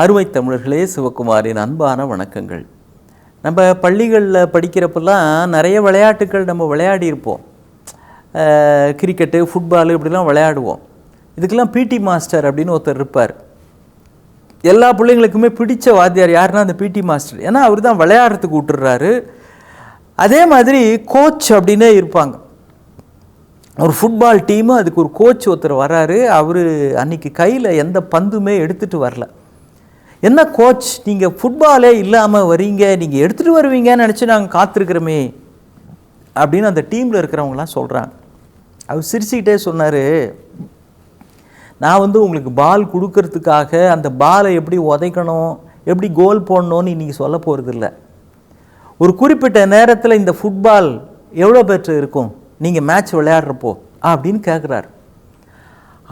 அருமை தமிழர்களே, சிவகுமாரின் அன்பான வணக்கங்கள். நம்ம பள்ளிகளில் படிக்கிறப்பெல்லாம் நிறைய விளையாட்டுகள் நம்ம விளையாடி இருப்போம். கிரிக்கெட்டு, ஃபுட்பாலு இப்படிலாம் விளையாடுவோம். இதுக்கெல்லாம் பிடி மாஸ்டர் அப்படின்னு ஒருத்தர் இருப்பார். எல்லா பிள்ளைங்களுக்குமே பிடிச்ச வாத்தியார் யாருன்னா அந்த பிடி மாஸ்டர். ஏன்னா அவர் தான் விளையாடுறதுக்கு விட்டுறாரு. அதே மாதிரி கோச் அப்படின்னே இருப்பாங்க. ஒரு ஃபுட்பால் டீமு, அதுக்கு ஒரு கோச் ஒருத்தர் வராரு. அவர் அன்றைக்கி கையில் எந்த பந்துமே எடுத்துகிட்டு வரல. என்ன கோச், நீங்கள் ஃபுட்பாலே இல்லாமல் வரீங்க, நீங்கள் எடுத்துகிட்டு வருவீங்கன்னு நினச்சி நாங்கள் காத்திருக்கிறோமே அப்படின்னு அந்த டீமில் இருக்கிறவங்களாம் சொல்கிறாங்க. அவர் சிரிச்சுக்கிட்டே சொன்னார், நான் உங்களுக்கு பால் கொடுக்கறதுக்காக அந்த பாலை எப்படி உதைக்கணும், எப்படி கோல் போடணும்னு இன்றைக்கி சொல்ல போகிறதில்ல. ஒரு குறிப்பிட்ட நேரத்தில் இந்த ஃபுட்பால் எவ்வளோ பேர் இருக்கும் நீங்கள் மேட்ச் விளையாடுறப்போ அப்படின்னு கேட்குறாரு.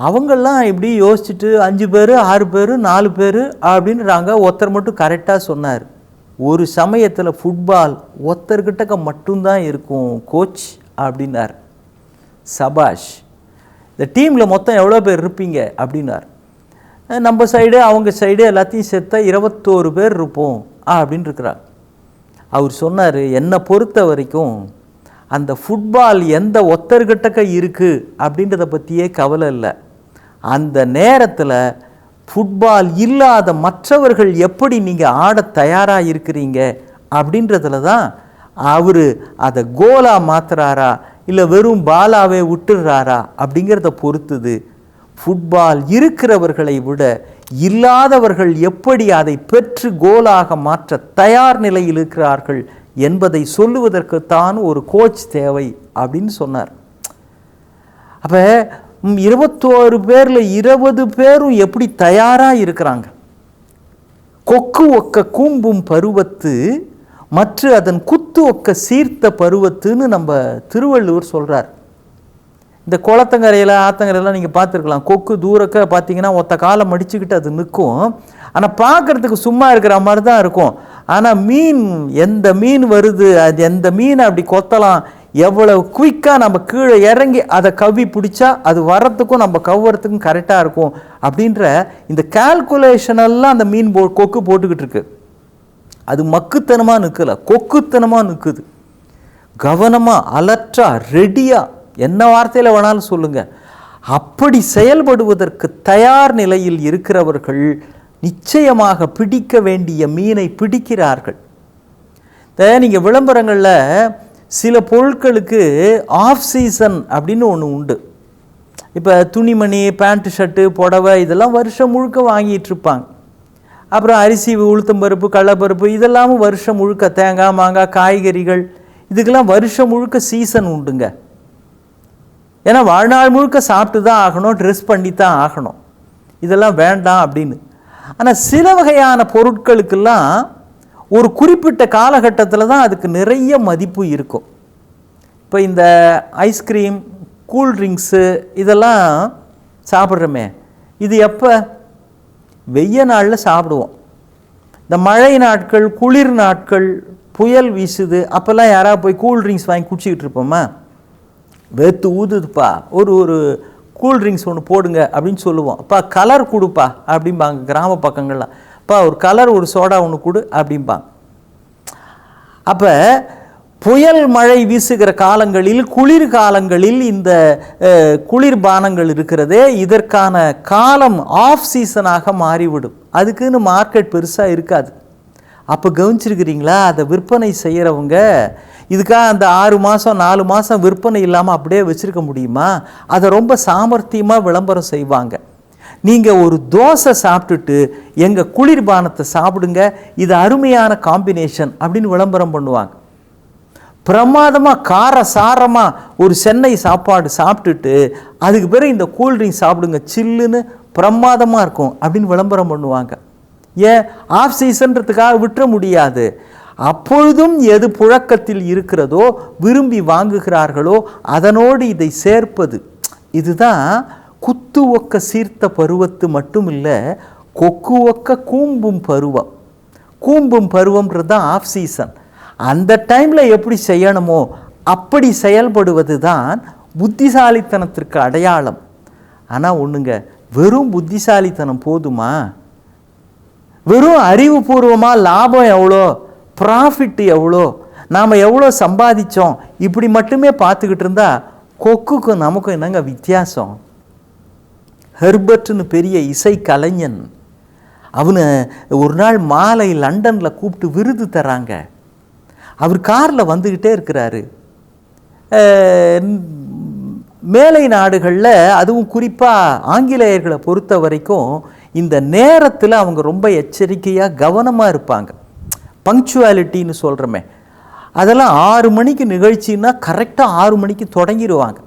அவங்கெல்லாம் இப்படி யோசிச்சுட்டு 5 பேர் 6 பேர் 4 பேர் அப்படின்றாங்க. ஒருத்தர் மட்டும் கரெக்டாக சொன்னார், ஒரு சமயத்தில் ஃபுட்பால் ஒருத்தர்கிட்ட மட்டும்தான் இருக்கும் கோச் அப்படின்னார். சபாஷ், இந்த டீமில் மொத்தம் எவ்வளோ பேர் இருப்பீங்க அப்படின்னார். நம்ம சைடு அவங்க சைடு எல்லாத்தையும் சேர்த்தா 21 பேர் இருப்போம் அப்படின்னு இருக்கிறார். அவர் சொன்னார், என்னை பொறுத்த வரைக்கும் அந்த ஃபுட்பால் எந்த ஒத்தர்கிட்டக்க இருக்குது அப்படின்றத பற்றியே கவலை இல்லை. அந்த நேரத்தில் ஃபுட்பால் இல்லாத மற்றவர்கள் எப்படி நீங்கள் ஆட தயாராக இருக்கிறீங்க அப்படின்றதுல தான் அவர் அதை கோலாக மாற்றுறாரா இல்லை வெறும் பாலாவே விட்டுறாரா அப்படிங்கிறத பொறுத்துது. ஃபுட்பால் இருக்கிறவர்களை விட இல்லாதவர்கள் எப்படி அதை பெற்று கோலாக மாற்ற தயார் நிலையில் இருக்கிறார்கள் என்பதை சொல்லுவதற்குத்தான் ஒரு கோச் தேவை அப்படின்னு சொன்னார். அப்போ 21 பேரில் 20 பேரும் எப்படி தயாராக இருக்கிறாங்க. கொக்கு ஒக்க கூம்பும் பருவத்து மற்ற அதன் குத்து ஒக்க சீர்த்த பருவத்துன்னு நம்ம திருவள்ளுவர் சொல்கிறார். இந்த குளத்தங்கரையில் ஆத்தங்கரையெல்லாம் நீங்கள் பார்த்துருக்கலாம். கொக்கு தூரக்க பார்த்தீங்கன்னா ஒத்த காலம் மடிச்சுக்கிட்டு அது நிற்கும். ஆனால் பார்க்குறதுக்கு சும்மா இருக்கிற மாதிரி தான் இருக்கும். ஆனால் மீன், எந்த மீன் வருது, அது எந்த மீன் அப்படி கொத்தலாம், எவ்வளவு குயிக்காக நம்ம கீழே இறங்கி அதை கவ்வி பிடிச்சா அது வரத்துக்கும் நம்ம கவ்வறதுக்கும் கரெக்டாக இருக்கும் அப்படின்ற இந்த கால்குலேஷனெல்லாம் அந்த மீன் கொக்கு போட்டுக்கிட்டு இருக்கு. அது மக்குத்தனமாக நிற்கலை, கொக்குத்தனமாக நிற்குது. கவனமாக, அலர்ட்டாக, ரெடியாக, என்ன வார்த்தையில் வேணாலும் சொல்லுங்கள், அப்படி செயல்படுவதற்கு தயார் நிலையில் இருக்கிறவர்கள் நிச்சயமாக பிடிக்க வேண்டிய மீனை பிடிக்கிறார்கள். நீங்கள் விளம்பரங்களில் சில பொருட்களுக்கு ஆஃப் சீசன் அப்படின்னு ஒன்று உண்டு. இப்போ துணிமணி, பேண்ட்டு, ஷர்ட்டு, புடவை இதெல்லாம் வருஷம் முழுக்க வாங்கிட்டு இருப்பாங்க. அப்புறம் அரிசி, உளுத்தம்பருப்பு, கடலைப்பருப்பு இதெல்லாமும் வருஷம் முழுக்க, தேங்காய், மாங்காய், காய்கறிகள் இதுக்கெல்லாம் வருஷம் முழுக்க சீசன் உண்டுங்க. ஏன்னா வாழ்நாள் முழுக்க சாப்பிட்டு தான் ஆகணும், ட்ரெஸ் பண்ணி தான் ஆகணும், இதெல்லாம் வேண்டாம் அப்படின்னு. ஆனால் சில வகையான பொருட்களுக்கெல்லாம் ஒரு குறிப்பிட்ட காலகட்டத்தில் தான் அதுக்கு நிறைய மதிப்பு இருக்கும். இப்போ இந்த ஐஸ்கிரீம், கூல்ட்ரிங்க்ஸு இதெல்லாம் சாப்பிட்றோமே, இது எப்போ? வெய்ய நாளில் சாப்பிடுவோம். இந்த மழை நாட்கள், குளிர் நாட்கள், புயல் வீசுது, அப்போல்லாம் யாராவது போய் கூல்ட்ரிங்க்ஸ் வாங்கி குடிச்சிக்கிட்டு இருப்போமா? வெத்து ஊதுதுப்பா, ஒரு கூல்ட்ரிங்க்ஸ் ஒன்று போடுங்க அப்படின்னு சொல்லுவோம். அப்பா கலர் கொடுப்பா அப்படிம்பாங்க கிராம பக்கங்கள்லாம். அப்பா ஒரு கலர், ஒரு சோடா ஒன்று கொடு அப்படிம்பாங்க. அப்போ புயல் மழை வீசுகிற காலங்களில், குளிர் காலங்களில் இந்த குளிர்பானங்கள் இருக்கிறதே, இதற்கான காலம் ஆஃப் சீசனாக மாறிவிடும். அதுக்குன்னு மார்க்கெட் பெருசாக இருக்காது. அப்போ கவனிச்சிருக்கிறீங்களா? அதை விற்பனை செய்கிறவங்க இதுக்காக அந்த 6 மாதம் 4 மாதம் விற்பனை இல்லாமல் அப்படியே வச்சுருக்க முடியுமா? அதை ரொம்ப சாமர்த்தியமாக விளம்பரம் செய்வாங்க. நீங்கள் ஒரு தோசை சாப்பிட்டுட்டு எங்கள் குளிர்பானத்தை சாப்பிடுங்க, இது அருமையான காம்பினேஷன் அப்படின்னு விளம்பரம் பண்ணுவாங்க. பிரமாதமாக கார சாரமாக ஒரு சென்னை சாப்பாடு சாப்பிட்டுட்டு அதுக்கு பிறகு இந்த கூல்ட்ரிங்க் சாப்பிடுங்க, சில்லுன்னு பிரமாதமாக இருக்கும் அப்படின்னு விளம்பரம் பண்ணுவாங்க. ஏன்? ஆஃப் சீசன்றதுக்காக விட்டுற முடியாது. அப்பொழுதும் எது புழக்கத்தில் இருக்கிறதோ, விரும்பி வாங்குகிறார்களோ அதனோடு இதை சேர்ப்பது. இதுதான் குத்து ஒக்க சீர்த்த பருவத்து மட்டும் இல்லை, கொக்கு ஒக்க கூம்பும் பருவம். கூம்பும் பருவம்ன்றது தான் ஆஃப் சீசன். அந்த டைமில் எப்படி செய்யணுமோ அப்படி செயல்படுவது தான் புத்திசாலித்தனத்திற்கு அடையாளம். ஆனால் ஒன்றுங்க, வெறும் புத்திசாலித்தனம் போதுமா? வெறும் அறிவுபூர்வமாக லாபம் எவ்வளோ, ப்ராஃபிட் எவ்வளோ, நாம் எவ்வளோ சம்பாதிச்சோம் இப்படி மட்டுமே பார்த்துக்கிட்டு இருந்தா கொக்குக்கும் நமக்கும் என்னங்க வித்தியாசம்? ஹெர்பர்ட்னு பெரிய இசை கலைஞன், அவனை ஒரு நாள் மாலை லண்டனில் கூப்பிட்டு விருது தராங்க. அவர் காரில் வந்துக்கிட்டே இருக்கிறாரு. மேலை நாடுகளில், அதுவும் குறிப்பாக ஆங்கிலேயர்களை பொறுத்த வரைக்கும் இந்த நேரத்தில் அவங்க ரொம்ப எச்சரிக்கையாக கவனமாக இருப்பாங்க. பங்க்சுவாலிட்டின்னு சொல்கிறோமே, அதெல்லாம் 6 மணிக்கு நிகழ்ச்சின்னா கரெக்டாக 6 மணிக்கு தொடங்கிடுவாங்க.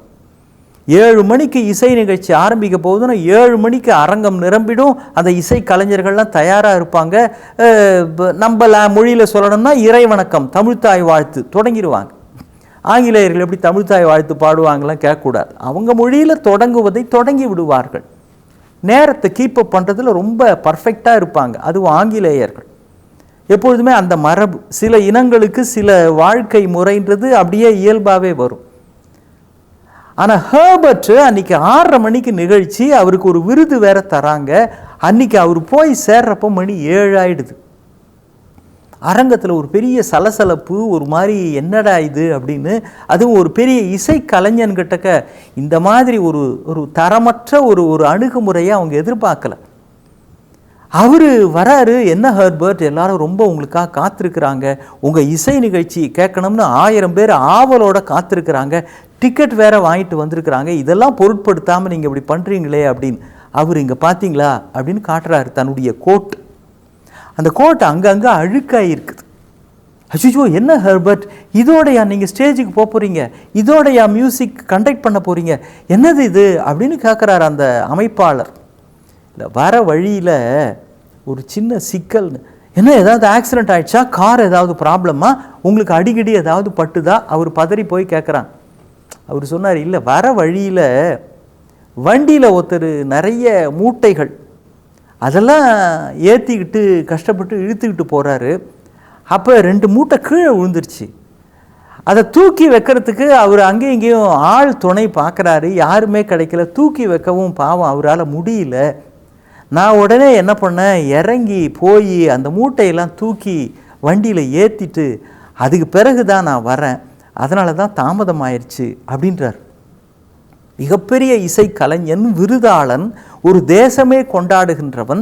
7 மணிக்கு இசை நிகழ்ச்சி ஆரம்பிக்க போகுதுன்னா 7 மணிக்கு அரங்கம் நிரம்பிடும். அந்த இசை கலைஞர்கள்லாம் தயாராக இருப்பாங்க. நம்ம மொழியில் சொல்லணும்னா இறை வணக்கம், தமிழ்த்தாய் வாழ்த்து தொடங்கிடுவாங்க. ஆங்கிலேயர்கள் எப்படி தமிழ்த்தாய் வாழ்த்து பாடுவாங்களாம் கேட்கக்கூடாது. அவங்க மொழியில் தொடங்குவதை தொடங்கி விடுவார்கள். நேரத்தை கீப்பப் பண்ணுறதுல ரொம்ப பர்ஃபெக்டாக இருப்பாங்க. அதுவும் ஆங்கிலேயர்கள் எப்பொழுதுமே அந்த மரபு. சில இனங்களுக்கு சில வாழ்க்கை முறைன்றது அப்படியே இயல்பாகவே வரும். ஆனால் ஹெர்பர்ட் அன்றைக்கி 6:30 மணிக்கு நிகழ்ச்சி, அவருக்கு ஒரு விருது வேற தராங்க. அன்றைக்கி அவர் போய் சேர்றப்போ மணி 7 ஆயிடுது. அரங்கத்தில் ஒரு பெரிய சலசலப்பு, ஒரு மாதிரி என்னடா இது அப்படின்னு. அதுவும் ஒரு பெரிய இசை கலைஞன்கிட்டக்க இந்த மாதிரி ஒரு தரமற்ற ஒரு அணுகுமுறையை அவங்க எதிர்பார்க்கல. அவர் வராரு, என்ன ஹெர்பர்ட், எல்லாரும் ரொம்ப உங்களுக்காக காத்திருக்கிறாங்க, உங்கள் இசை நிகழ்ச்சி கேட்கணும்னு 1000 பேர் ஆவலோட காத்திருக்கிறாங்க, டிக்கெட் வேற வாங்கிட்டு வந்திருக்கிறாங்க, இதெல்லாம் பொருட்படுத்தாமல் நீங்கள் இப்படி பண்ணுறீங்களே அப்படின்னு. அவர் இங்கே பார்த்தீங்களா அப்படின்னு காட்டுறாரு தன்னுடைய கோட். அந்த கோட் அங்கங்கே அழுக்காக இருக்குது. அச்சோ, என்ன ஹெர்பர்ட், இதோடையா நீங்கள் ஸ்டேஜுக்கு போக போகிறீங்க, இதோடையா மியூசிக் கண்டக்ட் பண்ண போகிறீங்க, என்னது இது அப்படின்னு கேட்குறாரு அந்த அமைப்பாளர். இல்லை, வர வழியில் ஒரு சின்ன சிக்கல்னு. என்ன, ஏதாவது ஆக்சிடெண்ட் ஆகிடுச்சா, கார் ஏதாவது ப்ராப்ளமா, உங்களுக்கு அடிக்கடி ஏதாவது பட்டுதா? அவர் பதறி போய் கேட்குறான். அவர் சொன்னார், இல்லை, வர வழியில் வண்டியில் ஒருத்தர் நிறைய மூட்டைகள் அதெல்லாம் ஏற்றிக்கிட்டு கஷ்டப்பட்டு இழுத்துக்கிட்டு போகிறாரு. அப்போ 2 மூட்டை கீழே விழுந்துருச்சு. அதை தூக்கி வைக்கிறதுக்கு அவர் அங்கேயும் இங்கேயும் ஆள் துணை பார்க்குறாரு, யாருமே கிடைக்கல. தூக்கி வைக்கவும் பாவம் அவரால் முடியல. நான் உடனே என்ன பண்ணேன், இறங்கி போய் அந்த மூட்டையெல்லாம் தூக்கி வண்டியில் ஏற்றிட்டு அதுக்கு பிறகு தான் நான் வரேன், அதனால தான் தாமதமாயிருச்சு அப்படின்றார். மிகப்பெரிய இசை கலைஞன், விருதாளன், ஒரு தேசமே கொண்டாடுகின்றவன்.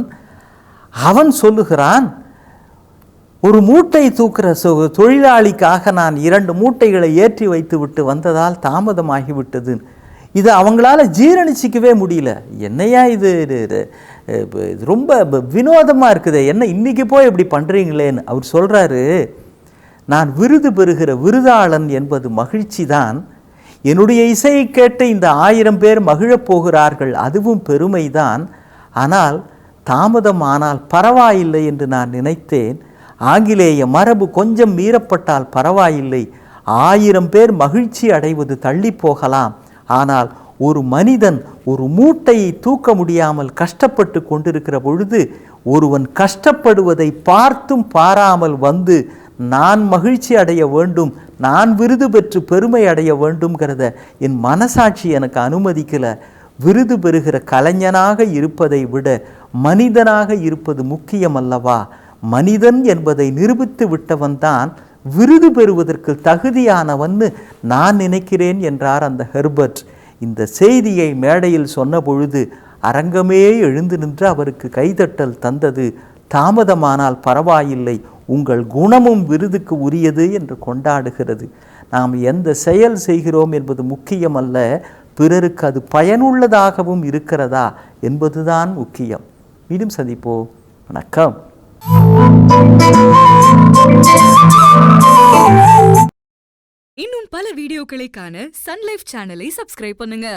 அவன் சொல்லுகிறான், ஒரு மூட்டை தூக்குற தொழிலாளிக்காக நான் 2 மூட்டைகளை ஏற்றி வைத்து விட்டு வந்ததால் தாமதமாகிவிட்டது. இது அவங்களால ஜீரணிச்சிக்கவே முடியல. என்னையா இது ரொம்ப வினோதமாக இருக்குது, என்ன இன்னைக்கு போய் இப்படி பண்ணுறீங்களேன்னு அவர் சொல்கிறாரு. நான் விருது பெறுகிற விருதாளன் என்பது மகிழ்ச்சி தான். என்னுடைய இசையை கேட்டு இந்த 1000 பேர் மகிழப் போகிறார்கள், அதுவும் பெருமைதான். ஆனால் தாமதம் ஆனால் பரவாயில்லை என்று நான் நினைத்தேன். ஆங்கிலேய மரபு கொஞ்சம் மீறப்பட்டால் பரவாயில்லை, 1000 பேர் மகிழ்ச்சி அடைவது தள்ளி போகலாம். ஆனால் ஒரு மனிதன் ஒரு மூட்டையை தூக்க முடியாமல் கஷ்டப்பட்டு கொண்டிருக்கிற பொழுது ஒருவன் கஷ்டப்படுவதை பார்த்தும் பாராமல் வந்து நான் மகிழ்ச்சி அடைய வேண்டும், நான் விருது பெற்று பெருமை அடைய வேண்டும்ங்கிறத என் மனசாட்சி எனக்கு அனுமதிக்கலை. விருது பெறுகிற கலைஞனாக இருப்பதை விட மனிதனாக இருப்பது முக்கியம் அல்லவா? மனிதன் என்பதை நிரூபித்து விட்டவன்தான் விருது பெறுவதற்கு தகுதியானவன்னு நான் நினைக்கிறேன் என்றார் அந்த ஹெர்பர்ட். இந்த செய்தியை மேடையில் சொன்ன பொழுது அரங்கமே எழுந்து நின்று அவருக்கு கைதட்டல் தந்தது. தாமதமானால் பரவாயில்லை, உங்கள் குணமும் விருதுக்கு உரியது என்று கொண்டாடுகிறது. நாம் எந்த செயல் செய்கிறோம் என்பது முக்கியமல்ல, பிறருக்கு அது பயனுள்ளதாகவும் இருக்கிறதா என்பதுதான் முக்கியம். மீண்டும் சந்திப்போம். வணக்கம். இன்னும் பல வீடியோக்களை காண சன் லைஃப் சேனலை சப்ஸ்கிரைப் பண்ணுங்க.